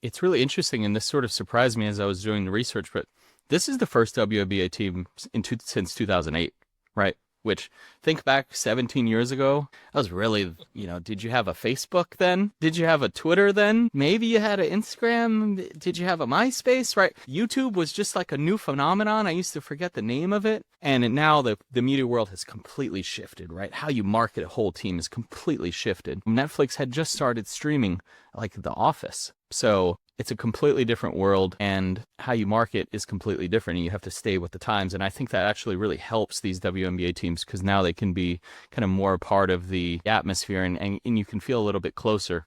It's really interesting, and this sort of surprised me as I was doing the research, but this is the first WNBA team since 2008, right? Which, think back 17 years ago, that was really, did you have a Facebook then? Did you have a Twitter then? Maybe you had an Instagram? Did you have a MySpace, right? YouTube was just like a new phenomenon. I used to forget the name of it. And now the media world has completely shifted, right? How you market a whole team is completely shifted. Netflix had just started streaming like The Office. So it's a completely different world, and how you market is completely different, and you have to stay with the times. And I think that actually really helps these WNBA teams because now they can be kind of more a part of the atmosphere, and you can feel a little bit closer.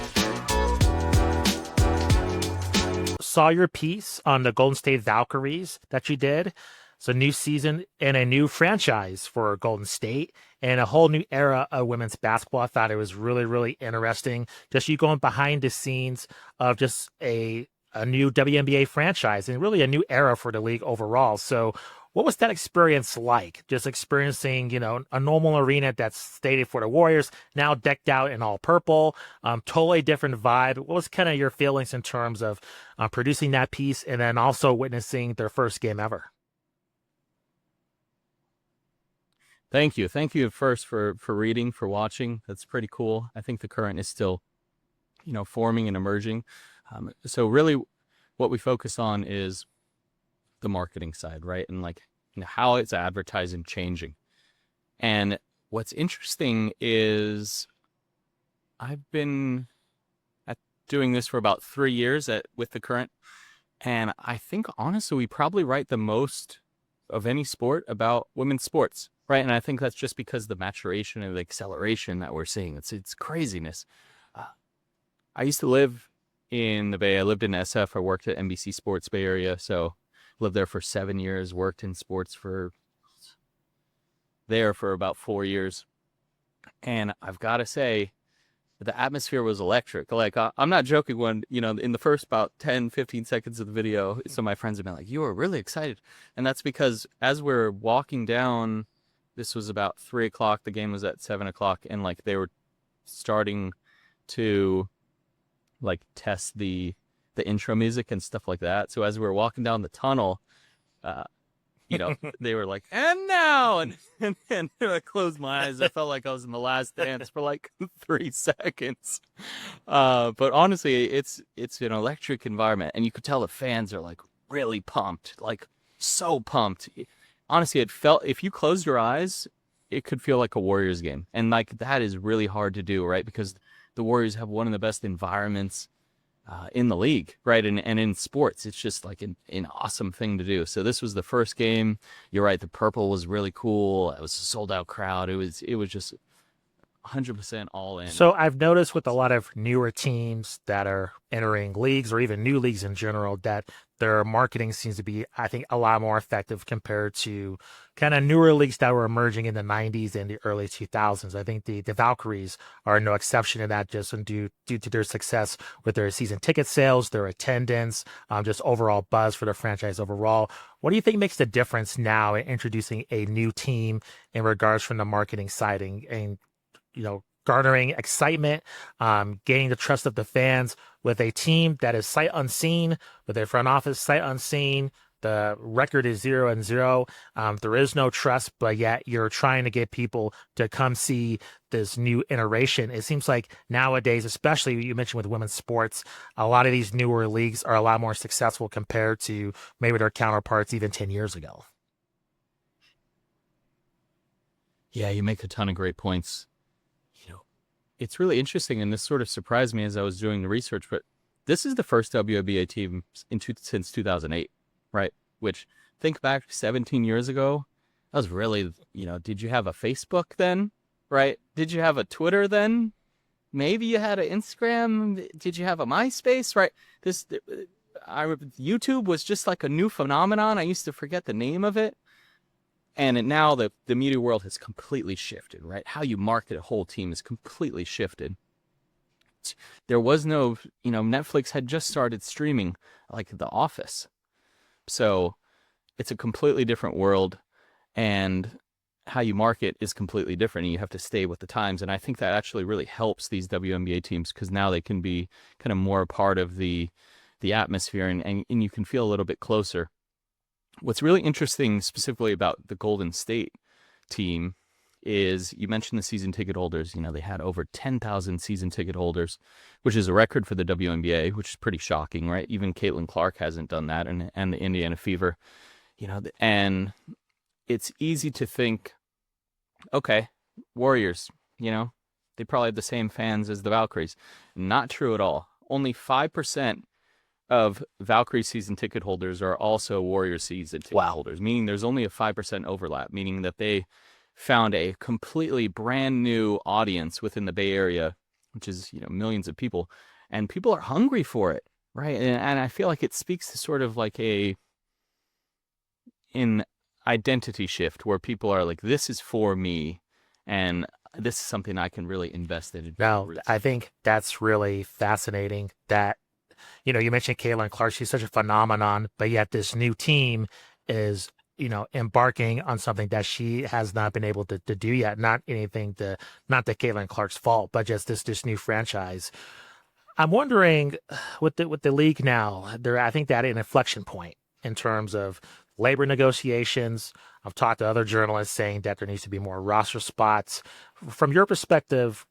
Saw your piece on the Golden State Valkyries that you did. It's a new season and a new franchise for Golden State and a whole new era of women's basketball. I thought it was really, really interesting. Just you going behind the scenes of just a new WNBA franchise and really a new era for the league overall. So what was that experience like? Just experiencing, a normal arena that's stated for the Warriors, now decked out in all purple, totally different vibe. What was kind of your feelings in terms of producing that piece and then also witnessing their first game ever? Thank you. Thank you first for reading, for watching. That's pretty cool. I think the current is still, forming and emerging. So really what we focus on is the marketing side, right? And how it's advertising changing. And what's interesting is I've been doing this for about 3 years with the current. And I think honestly, we probably write the most of any sport about women's sports. Right, and I think that's just because the maturation and the acceleration that we're seeing. It's craziness. I used to live in the Bay. I lived in SF. I worked at NBC Sports Bay Area, so lived there for 7 years. Worked in sports for about 4 years, and I've got to say, the atmosphere was electric. I'm not joking when, in the first about 10, 15 seconds of the video, some of my friends have been like, "You were really excited," and that's because as we're walking down. This was about 3 o'clock. The game was at 7 o'clock, and they were starting to test the intro music and stuff like that. So as we were walking down the tunnel, uh, they were like, "And now," and I closed my eyes. I felt like I was in The Last Dance for 3 seconds. But honestly, it's an electric environment, and you could tell the fans are really pumped, so pumped. Honestly, it felt, if you closed your eyes, it could feel like a Warriors game. And that is really hard to do, right? Because the Warriors have one of the best environments in the league, right? And in sports, it's just an awesome thing to do. So this was the first game. You're right, the purple was really cool. It was a sold out crowd. It was just 100% all in. So I've noticed with a lot of newer teams that are entering leagues or even new leagues in general that their marketing seems to be, I think, a lot more effective compared to kind of newer leagues that were emerging in the 90s and the early 2000s. I think the Valkyries are no exception to that, just due to their success with their season ticket sales, their attendance, just overall buzz for the franchise overall. What do you think makes the difference now in introducing a new team in regards from the marketing side and garnering excitement, gaining the trust of the fans with a team that is sight unseen, with their front office sight unseen? The record is 0-0. There is no trust, but yet you're trying to get people to come see this new iteration. It seems like nowadays, especially you mentioned with women's sports, a lot of these newer leagues are a lot more successful compared to maybe their counterparts even 10 years ago. Yeah, you make a ton of great points. It's really interesting, and this sort of surprised me as I was doing the research, but this is the first WNBA team since 2008, right? Which, think back 17 years ago, that was really, did you have a Facebook then, right? Did you have a Twitter then? Maybe you had an Instagram? Did you have a MySpace, right? YouTube was just like a new phenomenon. I used to forget the name of it. And now the media world has completely shifted, right? How you market a whole team is completely shifted. There was no, Netflix had just started streaming The Office. So it's a completely different world, and how you market is completely different, and you have to stay with the times. And I think that actually really helps these WNBA teams because now they can be kind of more a part of the the atmosphere, and you can feel a little bit closer. What's really interesting specifically about the Golden State team is you mentioned the season ticket holders. You know, they had over 10,000 season ticket holders, which is a record for the WNBA, which is pretty shocking, right? Even Caitlin Clark hasn't done that, and the Indiana Fever, you know, and it's easy to think, okay, Warriors, you know, they probably have the same fans as the Valkyries. Not true at all. Only 5% of Valkyrie season ticket holders are also Warriors season ticket Wow. holders, meaning there's only a 5% overlap, meaning that they found a completely brand new audience within the Bay Area, which is, you know, millions of people, and people are hungry for it, right? And I feel like it speaks to sort of like an identity shift where people are like, this is for me, and this is something I can really invest in. Now, I think that's really fascinating that, you know, you mentioned Caitlin Clark. She's such a phenomenon, but yet this new team is, you know, embarking on something that she has not been able to do yet. Not anything not that Caitlin Clark's fault, but just this new franchise. I'm wondering with the league now, they're I think that an inflection point in terms of labor negotiations. I've talked to other journalists saying that there needs to be more roster spots. From your perspective,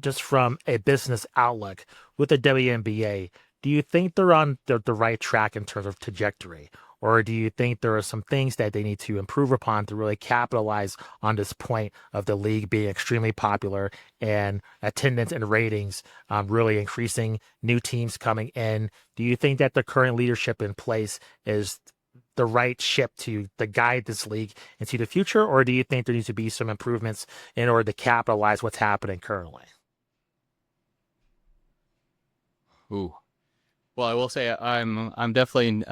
just from a business outlook with the WNBA, do you think they're on the right track in terms of trajectory? Or do you think there are some things that they need to improve upon to really capitalize on this point of the league being extremely popular and attendance and ratings really increasing, new teams coming in? Do you think that the current leadership in place is the right ship to guide this league into the future? Or do you think there needs to be some improvements in order to capitalize what's happening currently? Ooh. Well, I will say I'm definitely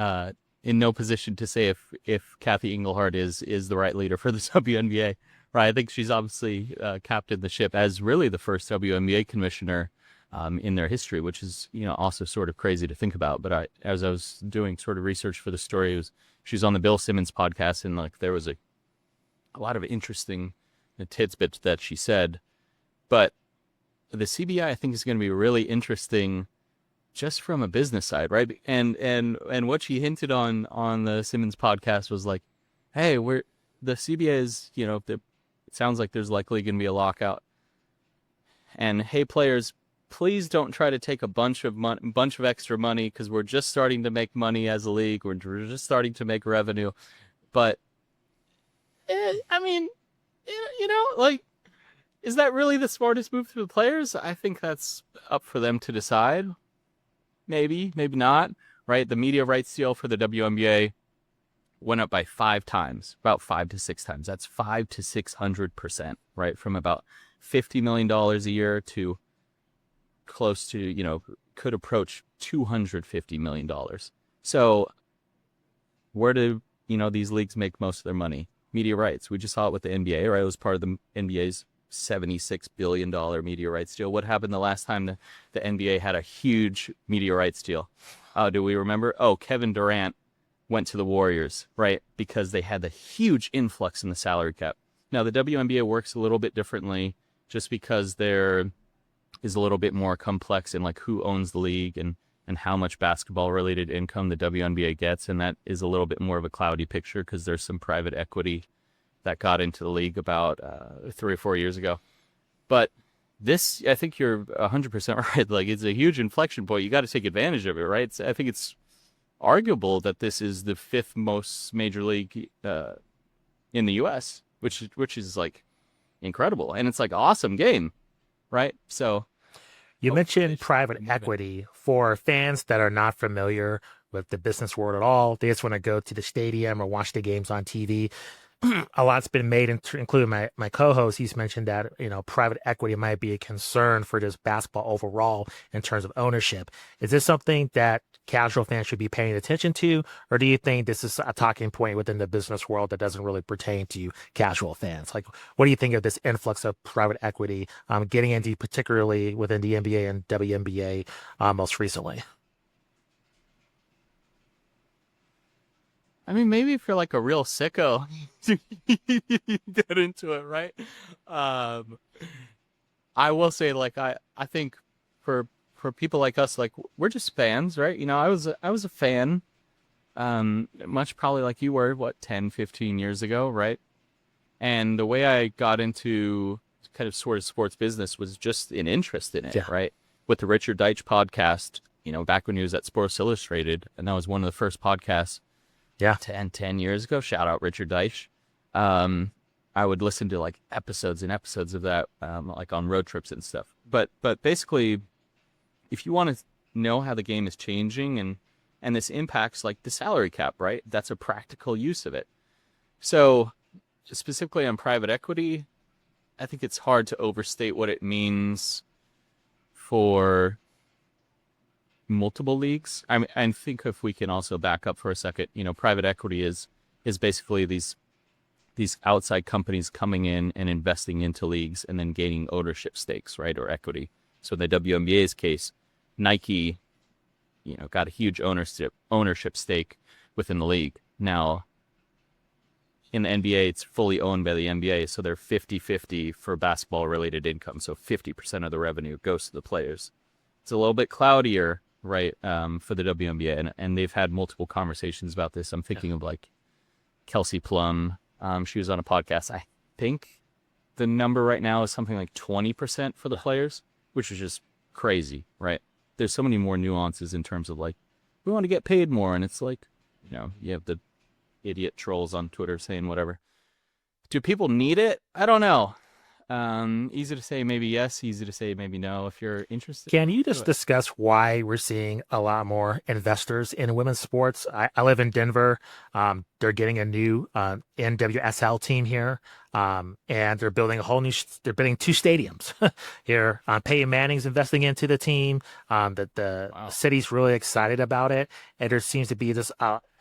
in no position to say if Kathy Engelhardt is the right leader for the WNBA. Right, I think she's obviously captained the ship as really the first WNBA commissioner in their history, which is, you know, also sort of crazy to think about. But as I was doing sort of research for the story, she's on the Bill Simmons podcast, and like there was a lot of interesting tidbits that she said. But the CBI, I think, is going to be really interesting just from a business side, right? And what she hinted on the Simmons podcast was like, hey, the CBA is, you know, it sounds like there's likely going to be a lockout, and hey, players, please don't try to take a bunch of extra money, because we're just starting to make money as a league. We're just starting to make revenue, but I mean, you know, like, is that really the smartest move for the players? I think that's up for them to decide. Maybe not, right? The media rights deal for the WNBA went up by 5 times, about 5 to 6 times. That's 500 to 600%, right? From about $50 million a year to close to, you know, could approach $250 million. So where do, you know, these leagues make most of their money? Media rights. We just saw it with the NBA, right? It was part of the NBA's $76 billion media rights deal. What happened the last time the NBA had a huge media rights deal? Do we remember? Oh, Kevin Durant went to the Warriors, right? Because they had the huge influx in the salary cap. Now, the WNBA works a little bit differently just because there is a little bit more complex in like who owns the league and how much basketball related income the WNBA gets. And that is a little bit more of a cloudy picture because there's some private equity that got into the league about 3 or 4 years ago. But this, I think you're 100% right. Like, it's a huge inflection point. You got to take advantage of it, right? I think it's arguable that this is the 5th most major league in the U.S., which is like incredible, and it's like awesome game, right? So You mentioned private equity. For fans that are not familiar with the business world at all, they just want to go to the stadium or watch the games on TV. A lot's been made, including my co-host. He's mentioned that, you know, private equity might be a concern for just basketball overall in terms of ownership. Is this something that casual fans should be paying attention to, or do you think this is a talking point within the business world that doesn't really pertain to casual fans? Like, what do you think of this influx of private equity getting into, particularly within the NBA and WNBA most recently? I mean, maybe if you're like a real sicko, you get into it, right? Um, I will say, like, I think for for people like us, like we're just fans, right? I was a fan, much probably like you were, what, 10, 15 years ago, right? And the way I got into kind of sort of sports business was just an interest in it, Yeah. right? With the Richard Deitch podcast, back when he was at Sports Illustrated, and that was one of the first podcasts Yeah. 10 years ago. Shout out Richard Deitch. I would listen to like episodes and episodes of that, like on road trips and stuff. But basically, if you want to know how the game is changing and this impacts like the salary cap, right? That's a practical use of it. So specifically on private equity, I think it's hard to overstate what it means for multiple leagues. I think if we can also back up for a second, private equity is basically these outside companies coming in and investing into leagues and then gaining ownership stakes, right, or equity. So in the WNBA's case, Nike, got a huge ownership stake within the league. Now, in the NBA, it's fully owned by the NBA, so they're 50-50 for basketball-related income. So 50% of the revenue goes to the players. It's a little bit cloudier, right, for the WNBA, and they've had multiple conversations about this. I'm thinking of like Kelsey Plum. She was on a podcast. I think the number right now is something like 20% for the players, which is just crazy, right? There's so many more nuances in terms of like, we want to get paid more, and it's like, you have the idiot trolls on Twitter saying whatever. Do people need it? I don't know. Easy to say maybe yes, easy to say maybe no. If you're interested, Can you just discuss why we're seeing a lot more investors in women's sports? I live in Denver. They're getting a new NWSL team here, and they're building a whole new. They're building two stadiums here. Peyton Manning's investing into the team. That the Wow. city's really excited about it, and there seems to be this.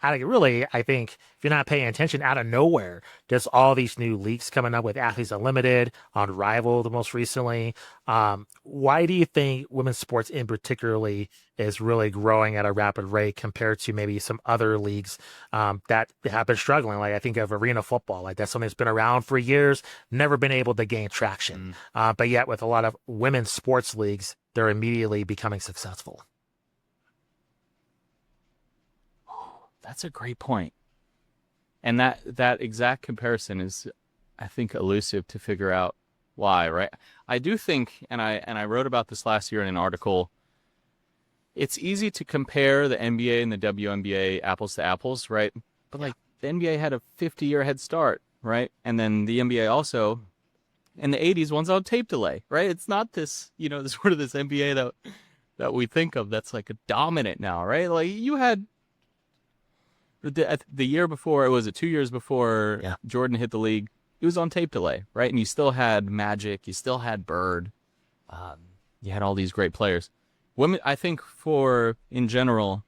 Really, I think if you're not paying attention, out of nowhere, there's all these new leagues coming up with Athletes Unlimited, Unrivaled, most recently. Why do you think women's sports in particularly is really growing at a rapid rate compared to maybe some other leagues that have been struggling? Like I think of arena football, like that's something that's been around for years, never been able to gain traction. But yet with a lot of women's sports leagues, they're immediately becoming successful. That's a great point. And that exact comparison is, I think, elusive to figure out why, right? I do think, and I wrote about this last year in an article, it's easy to compare the NBA and the WNBA apples to apples, right? But like the NBA had a 50-year head start, right? And then the NBA also in the 80s one's on tape delay, right? It's not this, this sort of this NBA that we think of that's like a dominant now, right? Like you had the year before, was it 2 years before Jordan hit the league? It was on tape delay, right? And you still had Magic, you still had Bird, you had all these great players. Women, I think, in general,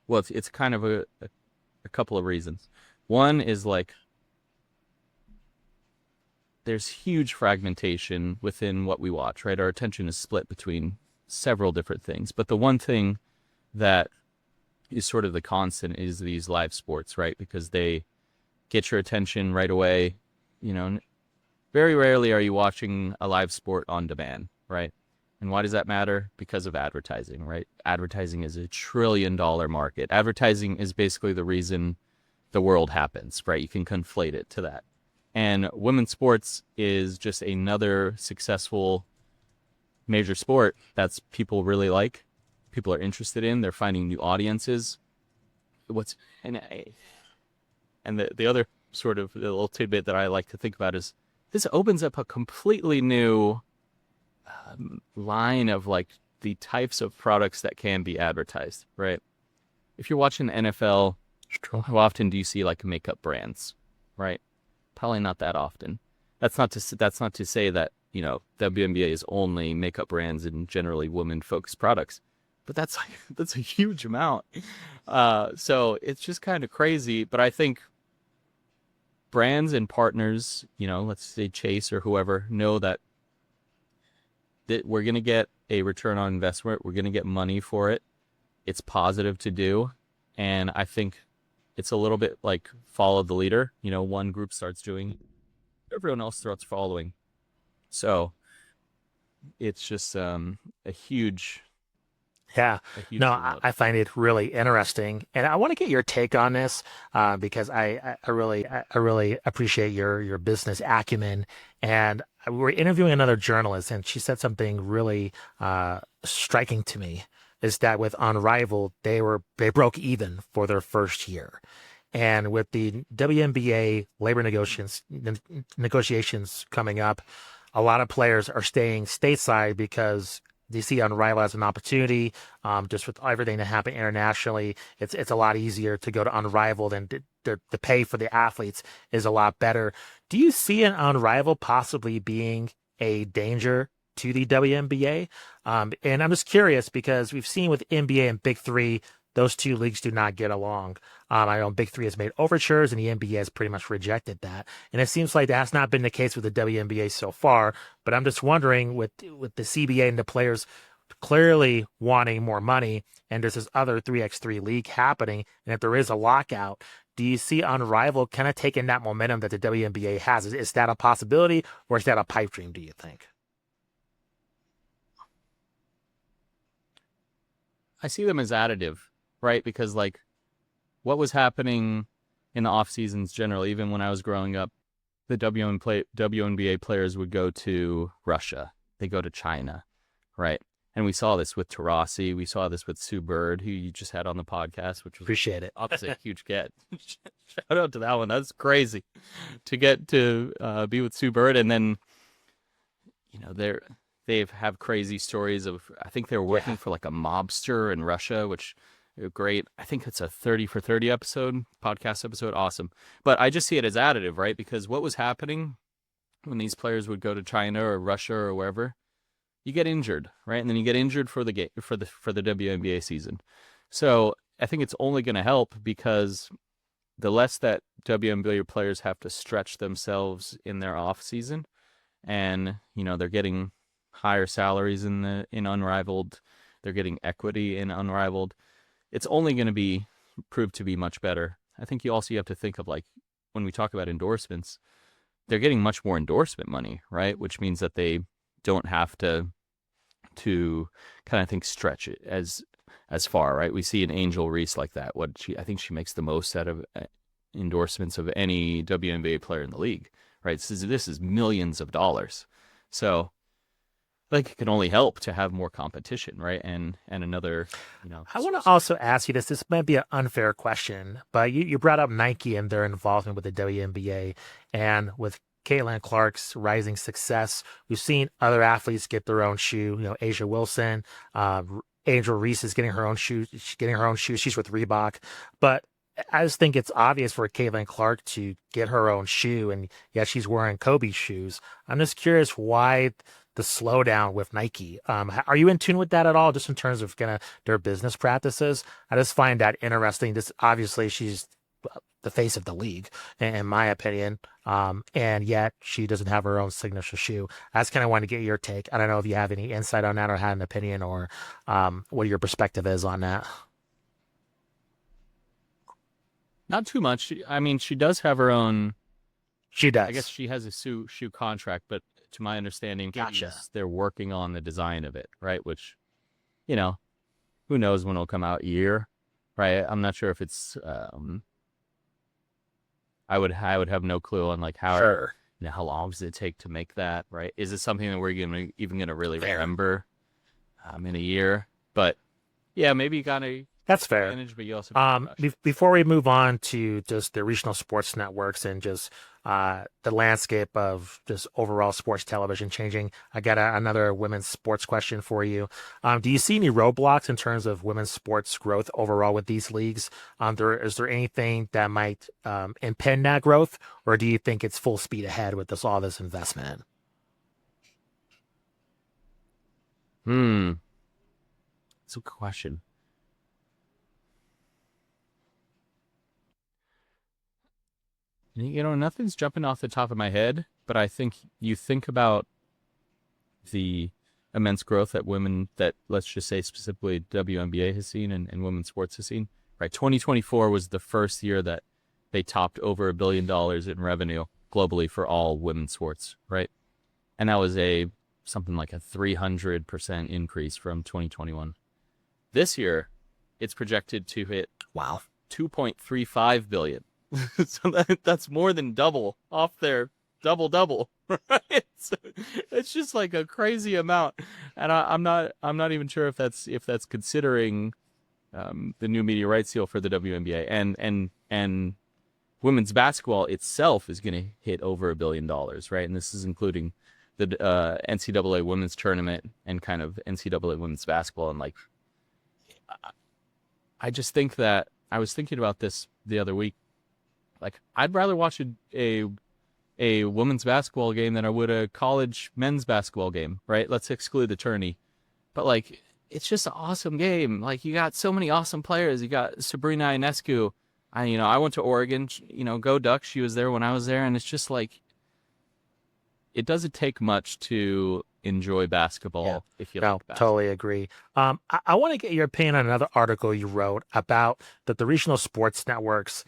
well, it's kind of a couple of reasons. One is like there's huge fragmentation within what we watch, right? Our attention is split between several different things, but the one thing that is sort of the constant is these live sports, right? Because they get your attention right away. Very rarely are you watching a live sport on demand, right? And why does that matter? Because of advertising, right? Advertising is $1 trillion market. Advertising is basically the reason the world happens, right? You can conflate it to that. And women's sports is just another successful major sport that's people really like. People are interested in. They're finding new audiences. And the other sort of the little tidbit that I like to think about is this opens up a completely new line of like the types of products that can be advertised, right? If you're watching the NFL, how often do you see like makeup brands, right? Probably not that often. That's not to say that WNBA is only makeup brands and generally women-focused products. But that's a huge amount. So it's just kind of crazy. But I think brands and partners, let's say Chase or whoever, know that we're going to get a return on investment. We're going to get money for it. It's positive to do. And I think it's a little bit like follow the leader. One group starts doing, everyone else starts following. So it's just a huge Yeah, a huge no, promote. I find it really interesting, and I want to get your take on this because I really appreciate your business acumen. And we were interviewing another journalist, and she said something really striking to me. Is that with Unrivaled, they broke even for their first year, and with the WNBA labor negotiations coming up, a lot of players are staying stateside because they see Unrivaled as an opportunity. Just with everything that happened internationally, it's a lot easier to go to Unrivaled, and the pay for the athletes is a lot better. Do you see an Unrivaled possibly being a danger to the WNBA? And I'm just curious because we've seen with NBA and Big Three, those two leagues do not get along. I know Big Three has made overtures, and the NBA has pretty much rejected that. And it seems like that has not been the case with the WNBA so far. But I'm just wondering, with the CBA and the players clearly wanting more money, and there's this other 3x3 league happening, and if there is a lockout, do you see Unrivaled kind of taking that momentum that the WNBA has? Is that a possibility, or is that a pipe dream, do you think? I see them as additive, right? Because like what was happening in the off seasons generally, even when I was growing up, the WNBA players would go to Russia, they go to China, right? And we saw this with Tarasi. We saw this with Sue Bird, who you just had on the podcast, which was Appreciate it. obviously a huge get. Shout out to that one. That's crazy to get to be with Sue Bird, and then they have crazy stories of. I think they were working Yeah. for like a mobster in Russia, which great. I think it's a 30 for 30 episode podcast episode. Awesome, but I just see it as additive, right? Because what was happening when these players would go to China or Russia or wherever, you get injured, right? And then you get injured for the game for the WNBA season. So I think it's only going to help because the less that WNBA players have to stretch themselves in their off season, and they're getting higher salaries in Unrivaled, they're getting equity in Unrivaled. It's only going to be proved to be much better. I think you have to think of like when we talk about endorsements, they're getting much more endorsement money, right? Which means that they don't have to kind of think stretch it as far, right? We see an Angel Reese like that. I think she makes the most out of endorsements of any WNBA player in the league, right? This is millions of dollars, so like it can only help to have more competition, right? And another, I want source to of also ask you this. This might be an unfair question, but you brought up Nike and their involvement with the WNBA and with Caitlin Clark's rising success. We've seen other athletes get their own shoe. Asia Wilson, Angel Reese is getting her own shoe. She's getting her own shoe. She's with Reebok, but I just think it's obvious for Caitlin Clark to get her own shoe, and yeah, she's wearing Kobe's shoes. I'm just curious why the slowdown with Nike. Are you in tune with that at all, just in terms of kind of their business practices? I just find that interesting. This obviously she's the face of the league, in my opinion, and yet she doesn't have her own signature shoe. I just kind of want to get your take. I don't know if you have any insight on that or had an opinion or what your perspective is on that. not too much. I mean, she does have her own. She I guess does. she has a shoe contract, but to my understanding, Gotcha. they're working on the design of it, right? Which, you know, who knows when it'll come out year, right? I'm not sure if it's. I would have no clue on like Sure. how long does it take to make that, right? Is it something that we're even gonna really Fair. remember in a year? But yeah, maybe you got a That's fair. advantage, but you also have to be cautious. Before we move on to just the regional sports networks and just the landscape of just overall sports television changing, I got another women's sports question for you. Do you see any roadblocks in terms of women's sports growth overall with these leagues? Is there anything that might impede that growth, or do you think it's full speed ahead with all this investment? Hmm, that's a good question. Nothing's jumping off the top of my head, but I think you think about the immense growth that let's just say specifically WNBA has seen and women's sports has seen. Right, 2024 was the first year that they topped over $1 billion in revenue globally for all women's sports, right? And that was a something like a 300% increase from 2021. This year, it's projected to hit Wow. 2.35 billion. So that's more than double off their double, right? So it's just like a crazy amount, and I'm not even sure if that's considering the new media rights deal for the WNBA, and women's basketball itself is going to hit over $1 billion, right? And this is including the NCAA women's tournament and kind of NCAA women's basketball. And like, I just think that I was thinking about this the other week. Like, I'd rather watch a women's basketball game than I would a college men's basketball game, right? Let's exclude the tourney. But like, it's just an awesome game. Like, you got so many awesome players. You got Sabrina Ionescu. I went to Oregon. Go Ducks. She was there when I was there, and it's just like, it doesn't take much to enjoy basketball if you No, like basketball. totally agree. I want to get your opinion on another article you wrote about the regional sports networks,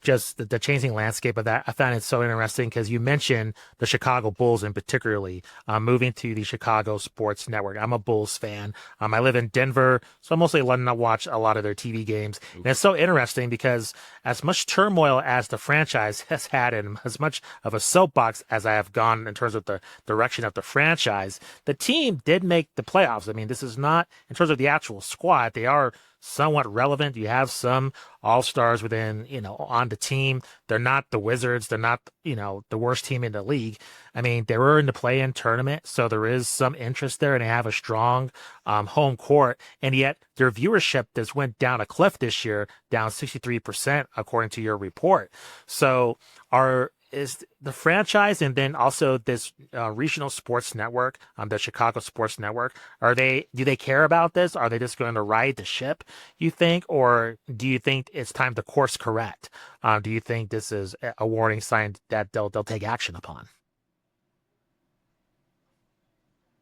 just the changing landscape of that. I found it so interesting because you mentioned the Chicago Bulls in particularly, moving to the Chicago Sports Network. I'm a Bulls fan. I live in Denver, so I'm mostly letting them watch a lot of their TV games. And it's so interesting because as much turmoil as the franchise has had and as much of a soapbox as I have gone in terms of the direction of the franchise, the team did make the playoffs. I mean, this is not, in terms of the actual squad, they are somewhat relevant. You have some all-stars within, on the team. They're not the Wizards. They're not, the worst team in the league. I mean, they were in the play-in tournament, so there is some interest there, and they have a strong home court. And yet their viewership just went down a cliff this year, down 63%, according to your report. So is the franchise and then also this regional sports network, the Chicago Sports Network, do they care about this? Are they just going to ride the ship, you think? Or do you think it's time to course correct? Do you think this is a warning sign that they'll take action upon?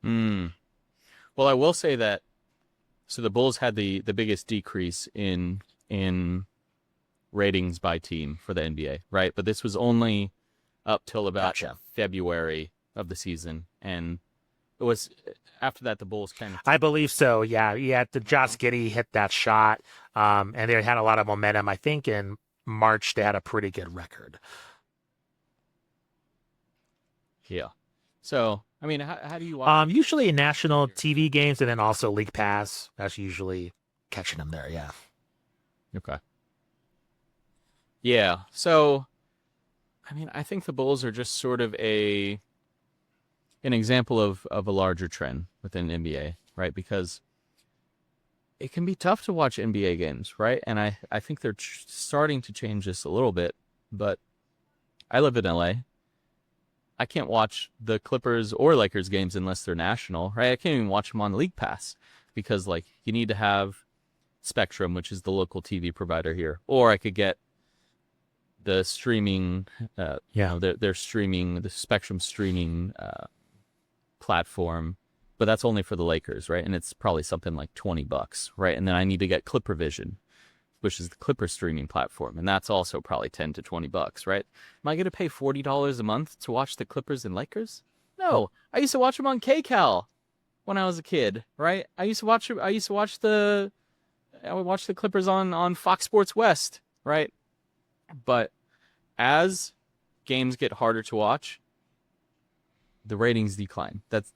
Hmm. Well, I will say that, so the Bulls had the biggest decrease in ratings by team for the NBA, right? But this was only up till about Gotcha. February of the season, and it was after that the Bulls kind of. I believe so. Yeah. Yeah. The Josh Giddey hit that shot. And they had a lot of momentum. I think in March, they had a pretty good record. Yeah. So, I mean, how do you watch? Usually national TV games and then also League Pass. That's usually catching them there. Yeah. Okay. Yeah. So, I mean, I think the Bulls are just sort of an example of a larger trend within NBA, right? Because it can be tough to watch NBA games, right? And I think they're starting to change this a little bit, but I live in LA. I can't watch the Clippers or Lakers games unless they're national, right? I can't even watch them on League Pass because like you need to have Spectrum, which is the local TV provider here, or I could get the streaming, Yeah. they're streaming the Spectrum streaming platform, but that's only for the Lakers, right? And it's probably something like $20, right? And then I need to get ClipperVision, which is the Clipper streaming platform, and that's also probably $10 to $20, right? Am I going to pay $40 a month to watch the Clippers and Lakers? No, I used to watch them on KCal when I was a kid, right? I would watch the Clippers on Fox Sports West, right? But as games get harder to watch, the ratings decline. It's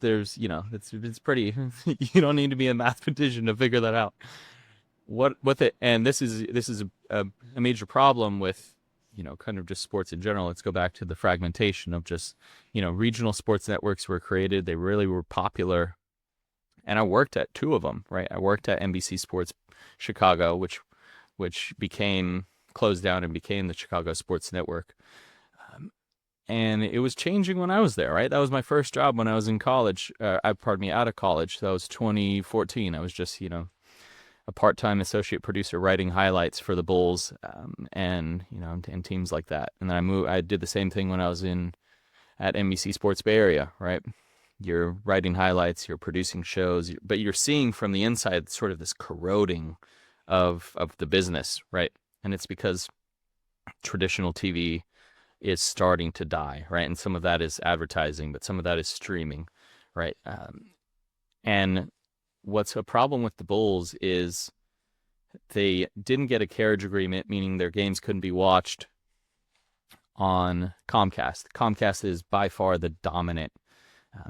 pretty. You don't need to be a mathematician to figure that out. And this is a major problem with kind of just sports in general. Let's go back to the fragmentation of just regional sports networks were created. They really were popular, and I worked at two of them. Right, I worked at NBC Sports Chicago, which became closed down and became the Chicago Sports Network. And it was changing when I was there, right? That was my first job when I was in college. Pardon me, out of college. That was 2014. I was just, a part-time associate producer writing highlights for the Bulls, and teams like that. And then I did the same thing when I was at NBC Sports Bay Area, right? You're writing highlights, you're producing shows, but you're seeing from the inside sort of this corroding of the business, right? And it's because traditional TV is starting to die, right? And some of that is advertising, but some of that is streaming, right? And what's a problem with the Bulls is they didn't get a carriage agreement, meaning their games couldn't be watched on Comcast. Comcast is by far the dominant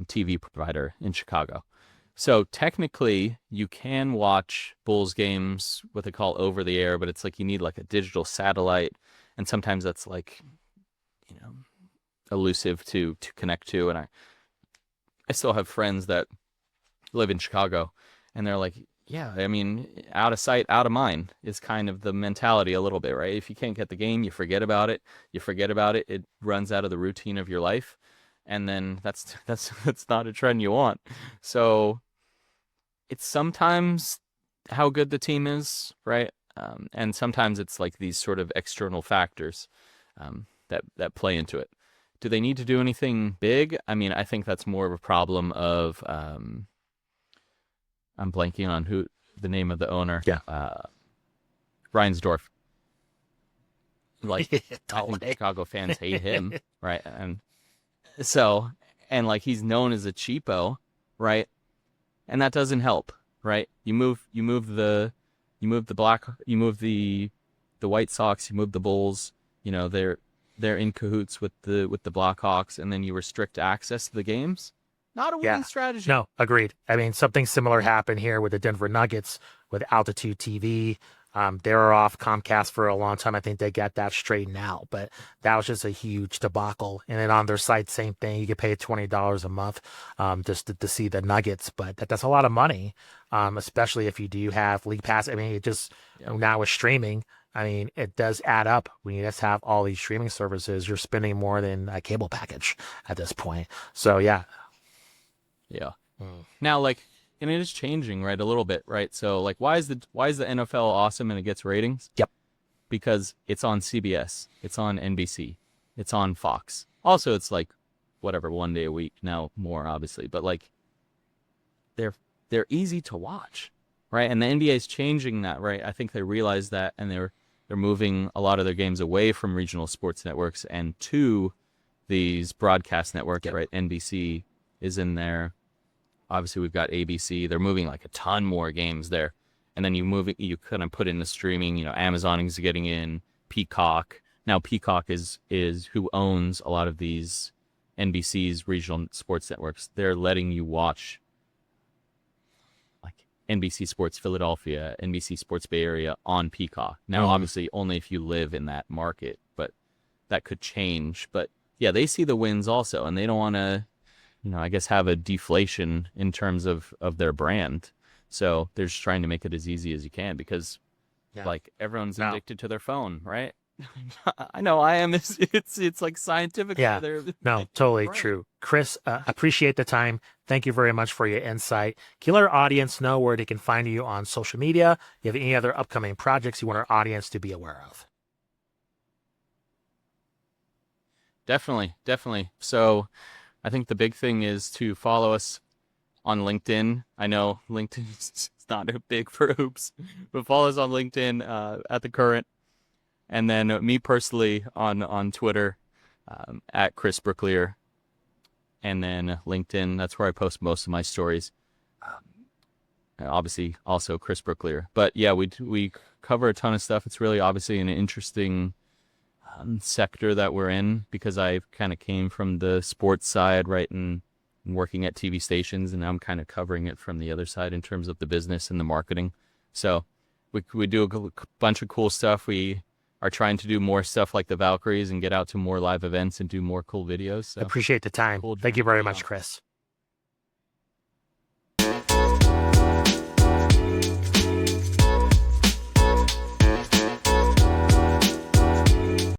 TV provider in Chicago. So technically, you can watch Bulls games, what they call over the air, but it's like you need like a digital satellite, and sometimes that's like, you know, elusive to connect to. And I still have friends that live in Chicago, and they're like, yeah, I mean, out of sight, out of mind is kind of the mentality a little bit, right? If you can't get the game, you forget about it. You forget about it. It runs out of the routine of your life, and then that's not a trend you want. So it's sometimes how good the team is, right? And sometimes it's like these sort of external factors that play into it. Do they need to do anything big? I mean, I think that's more of a problem of I'm blanking on who the name of the owner. Yeah. Reinsdorf. Like, I Totally. think Chicago fans hate him, right? And so, and like he's known as a cheapo, right? And that doesn't help, right? You move the White Sox, you move the Bulls, you know, they're in cahoots with the Blackhawks, and then you restrict access to the games. Not a winning strategy. No, agreed. I mean, something similar happened here with the Denver Nuggets with Altitude TV. They were off Comcast for a long time. I think they got that straightened out, but that was just a huge debacle. And then on their site, same thing. You could pay $20 a month just to see the Nuggets, but that's a lot of money, especially if you do have League Pass. I mean, it just now with streaming, I mean, it does add up. When you just have all these streaming services, you're spending more than a cable package at this point. So, yeah. Yeah. Now, like, and it is changing, right, a little bit, right? So, like, why is the NFL awesome and it gets ratings? Yep. Because it's on CBS, it's on NBC, it's on Fox. Also, it's like whatever, one day a week now, more obviously, but like they're easy to watch, right? And the NBA is changing that, right? I think they realize that, and they're moving a lot of their games away from regional sports networks and to these broadcast networks, right? NBC is in there. Obviously, we've got ABC. They're moving like a ton more games there. And then you kind of put in the streaming, you know, Amazon is getting in, Peacock. Now, Peacock is who owns a lot of these NBC's regional sports networks. They're letting you watch like NBC Sports Philadelphia, NBC Sports Bay Area on Peacock. Now, obviously, only if you live in that market, but that could change. But yeah, they see the wins also, and they don't want to, you know, I guess have a deflation in terms of their brand. So they're just trying to make it as easy as you can because like everyone's addicted to their phone, right? I know I am. It's like scientific. Yeah. No, totally true. Chris, appreciate the time. Thank you very much for your insight. Can you let our audience know where they can find you on social media? You have any other upcoming projects you want our audience to be aware of? Definitely. So I think the big thing is to follow us on LinkedIn. I know LinkedIn is not big for hoops, but follow us on LinkedIn at The Current. And then me personally on Twitter at Chris Brooklier. And then LinkedIn, that's where I post most of my stories. Obviously, also Chris Brooklier. But yeah, we cover a ton of stuff. It's really obviously an interesting sector that we're in because I kind of came from the sports side, right, and working at TV stations, and now I'm kind of covering it from the other side in terms of the business and the marketing. So we do a bunch of cool stuff. We are trying to do more stuff like the Valkyries and get out to more live events and do more cool videos. So Appreciate the time. Thank you very much, Chris.